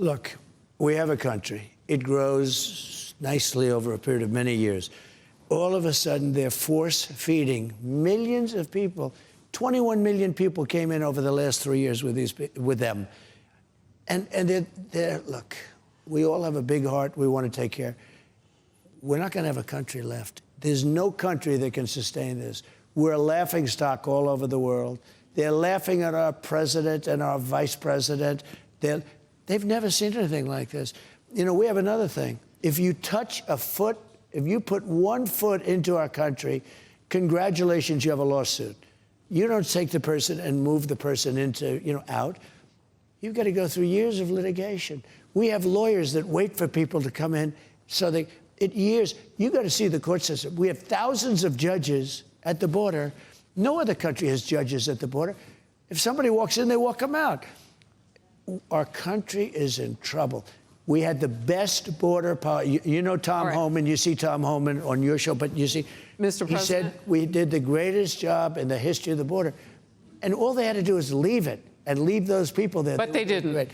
Look, we have a country. It grows nicely over a period of many years. All of a sudden, they're force-feeding millions of people. 21 million people came in over the last 3 years with them. And look, we all have a big heart. We want to take care. We're not going to have a country left. There's no country that can sustain this. We're a laughingstock all over the world. They're laughing at our president and our vice president. They've never seen anything like this. You know, we have another thing. If you touch a foot, if you put 1 foot into our country, congratulations, you have a lawsuit. You don't take the person and move the person into, out. You've got to go through years of litigation. We have lawyers that wait for people to come in years. You've got to see the court system. We have thousands of judges at the border. No other country has judges at the border. If somebody walks in, they walk them out. Our country is in trouble. We had the best border policy. You know Tom Homan. You see Tom Homan on your show, but you see, Mr. President, he said we did the greatest job in the history of the border. And all they had to do is leave it and leave those people there. But they didn't. Great.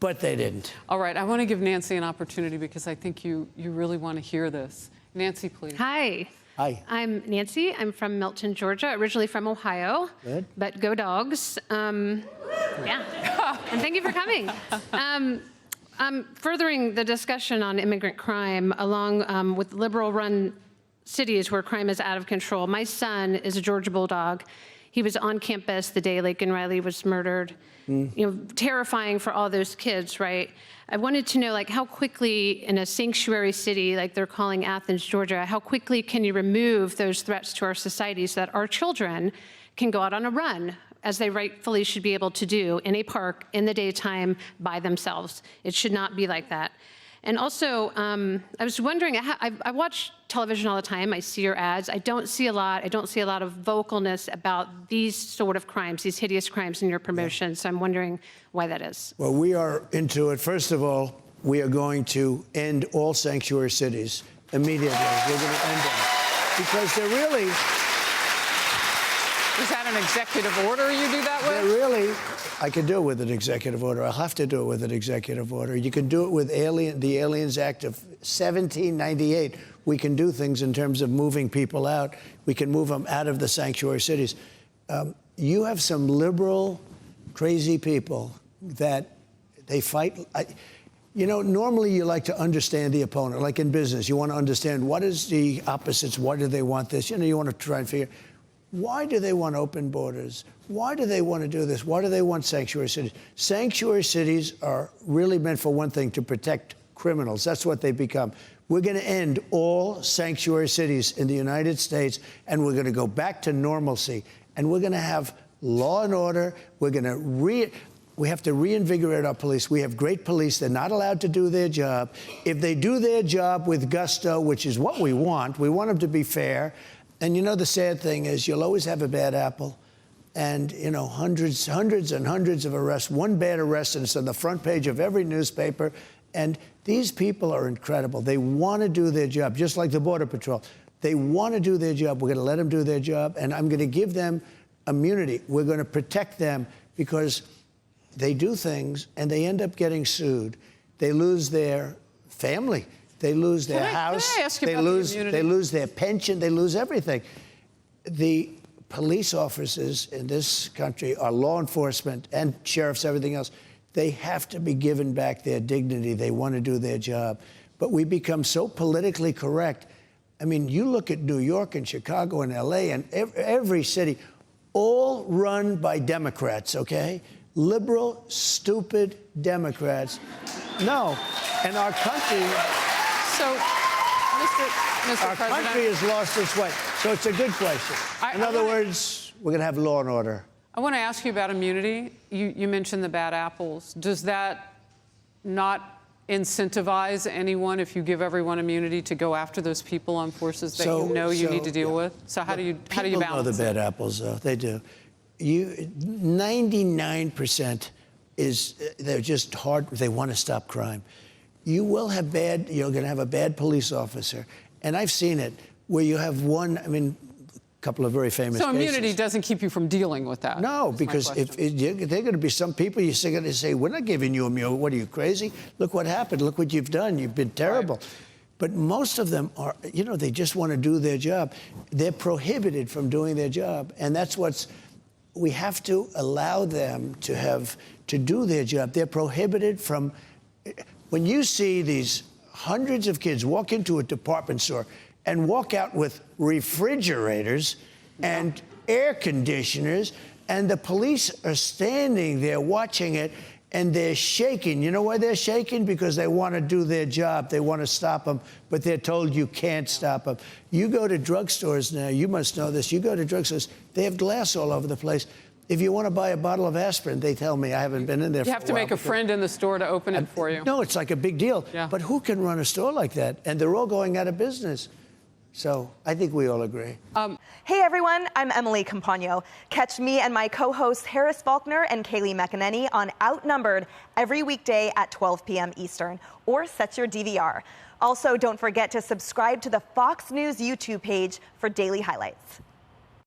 But they didn't. All right, I want to give Nancy an opportunity because I think you really want to hear this. Nancy, please. Hi. Hi. I'm Nancy. I'm from Milton, Georgia, originally from Ohio. Good. But go Dogs. Yeah. And thank you for coming. Furthering the discussion on immigrant crime, along with liberal-run cities where crime is out of control. My son is a Georgia Bulldog. He was on campus the day Laken Riley was murdered. Terrifying for all those kids, right? I wanted to know, how quickly in a sanctuary city, like they're calling Athens, Georgia, how quickly can you remove those threats to our society so that our children can go out on a run, as they rightfully should be able to do, in a park in the daytime by themselves? It should not be like that. And also, I was wondering, I watch television all the time. I see your ads. I don't see a lot of vocalness about these sort of crimes, these hideous crimes in your promotion. So I'm wondering why that is. Well, we are into it. First of all, we are going to end all sanctuary cities immediately. We're going to end them because they're really... Is that an executive order you do that with? I can do it with an executive order. I'll have to do it with an executive order. You can do it with the Aliens Act of 1798. We can do things in terms of moving people out. We can move them out of the sanctuary cities. You have some liberal, crazy people that they fight. Normally you like to understand the opponent. Like in business, you want to understand what is the opposites, why do they want this? You want to try and figure, why do they want open borders? Why do they want to do this? Why do they want sanctuary cities? Sanctuary cities are really meant for one thing, to protect criminals. That's what they become. We're going to end all sanctuary cities in the United States, and we're going to go back to normalcy. And we're going to have law and order. We're going to we have to reinvigorate our police. We have great police. They're not allowed to do their job. If they do their job with gusto, which is what we want them to be fair. And the sad thing is you'll always have a bad apple and, hundreds and hundreds of arrests, one bad arrest, and it's on the front page of every newspaper. And these people are incredible. They want to do their job, just like the Border Patrol. They want to do their job. We're going to let them do their job, and I'm going to give them immunity. We're going to protect them because they do things, and they end up getting sued. They lose their family. They lose their house, they lose their pension, they lose everything. The police officers in this country are law enforcement and sheriffs, everything else. They have to be given back their dignity. They want to do their job. But we become so politically correct. I mean, you look at New York and Chicago and LA and every city, all run by Democrats, okay? Liberal, stupid Democrats. No, and our country... So, Mr. Our President, country has lost its way. So it's a good question. In other words, we're going to have law and order. I want to ask you about immunity. You mentioned the bad apples. Does that not incentivize anyone, if you give everyone immunity, to go after those people on forces that you need to deal with? So how do you balance People know the bad apples, though. They do. 99% they're just hard. They want to stop crime. You will have you're going to have a bad police officer. And I've seen it where you have one, couple of very famous So immunity cases. doesn't keep you from dealing with that? No, because if they're going to be some people you're going to say, we're not giving you immunity. What are you, crazy? Look what happened. Look what you've done. You've been terrible. Right. But most of them are, they just want to do their job. They're prohibited from doing their job. And that's we have to allow them to do their job. They're prohibited from, when you see these hundreds of kids walk into a department store and walk out with refrigerators and air conditioners, and the police are standing there watching it, and they're shaking. You know why they're shaking? Because they want to do their job. They want to stop them, but they're told you can't stop them. You go to drugstores now, you must know this, you go to drugstores, they have glass all over the place. If you want to buy a bottle of aspirin, they tell me, I haven't been in there for a while. You have to make a friend in the store to open it for you. No, it's like a big deal. Yeah. But who can run a store like that? And they're all going out of business. So I think we all agree. Hey everyone, I'm Emily Campagno. Catch me and my co-hosts Harris Faulkner and Kaylee McEnany on Outnumbered every weekday at 12 p.m. Eastern, or set your DVR. Also, don't forget to subscribe to the Fox News YouTube page for daily highlights.